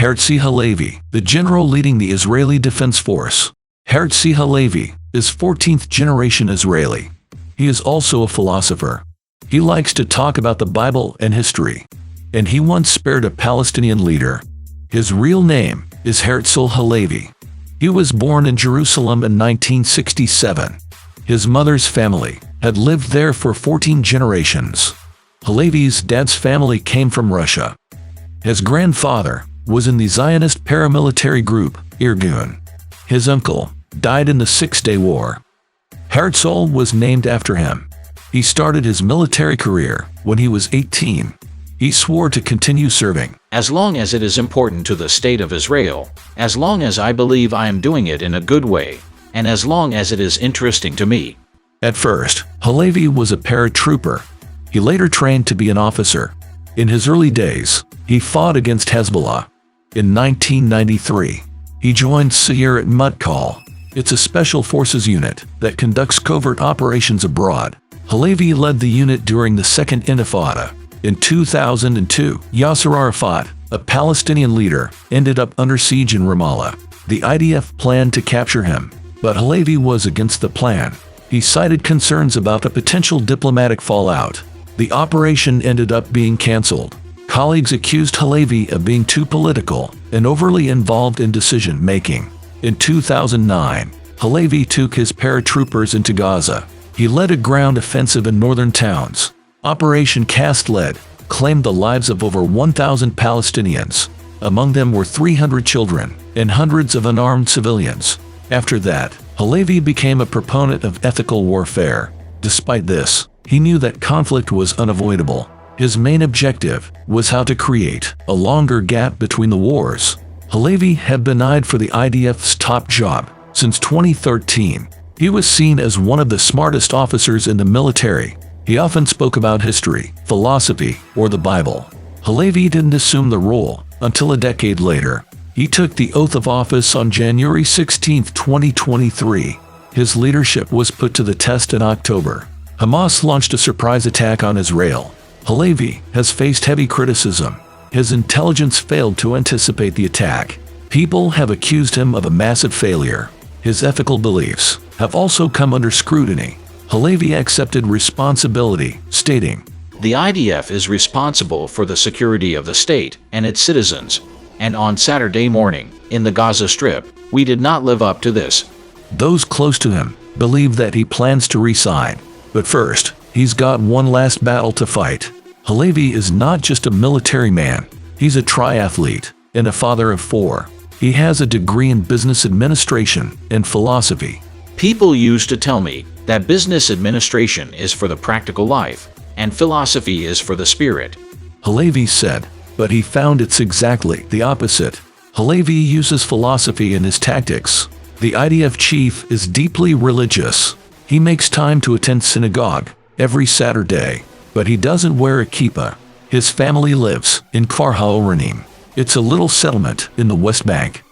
Herzi Halevi, the general leading the Israeli Defense Force. Herzi Halevi is 14th generation Israeli. He is also a philosopher. He likes to talk about the Bible and history. And he once spared a Palestinian leader. His real name is Herzi Halevi. He was born in Jerusalem in 1967. His mother's family had lived there for 14 generations. Halevi's dad's family came from Russia. His grandfather was in the Zionist paramilitary group, Irgun. His uncle died in the Six-Day War. Herzl was named after him. He started his military career when he was 18. He swore to continue serving. As long as it is important to the state of Israel, as long as I believe I am doing it in a good way, and as long as it is interesting to me. At first, Halevi was a paratrooper. He later trained to be an officer. In his early days, he fought against Hezbollah. In 1993, he joined Sayeret Matkal. It's a special forces unit that conducts covert operations abroad. Halevi led the unit during the Second Intifada. In 2002, Yasser Arafat, a Palestinian leader, ended up under siege in Ramallah. The IDF planned to capture him, but Halevi was against the plan. He cited concerns about the potential diplomatic fallout. The operation ended up being cancelled. Colleagues accused Halevi of being too political and overly involved in decision-making. In 2009, Halevi took his paratroopers into Gaza. He led a ground offensive in northern towns. Operation Cast Lead claimed the lives of over 1,000 Palestinians. Among them were 300 children and hundreds of unarmed civilians. After that, Halevi became a proponent of ethical warfare. Despite this, he knew that conflict was unavoidable. His main objective was how to create a longer gap between the wars. Halevi had been eyed for the IDF's top job since 2013. He was seen as one of the smartest officers in the military. He often spoke about history, philosophy, or the Bible. Halevi didn't assume the role until a decade later. He took the oath of office on January 16, 2023. His leadership was put to the test in October. Hamas launched a surprise attack on Israel. Halevi has faced heavy criticism. His intelligence failed to anticipate the attack. People have accused him of a massive failure. His ethical beliefs have also come under scrutiny. Halevi accepted responsibility, stating, "The IDF is responsible for the security of the state and its citizens, and on Saturday morning, in the Gaza Strip, we did not live up to this." Those close to him believe that he plans to resign. But first, he's got one last battle to fight. Halevi is not just a military man. He's a triathlete and a father of 4. He has a degree in business administration and philosophy. People used to tell me that business administration is for the practical life, and philosophy is for the spirit. Halevi said, but he found it's exactly the opposite. Halevi uses philosophy in his tactics. The IDF chief is deeply religious. He makes time to attend synagogue every Saturday, but he doesn't wear a kippah. His family lives in Kfar HaOranim. It's a little settlement in the West Bank.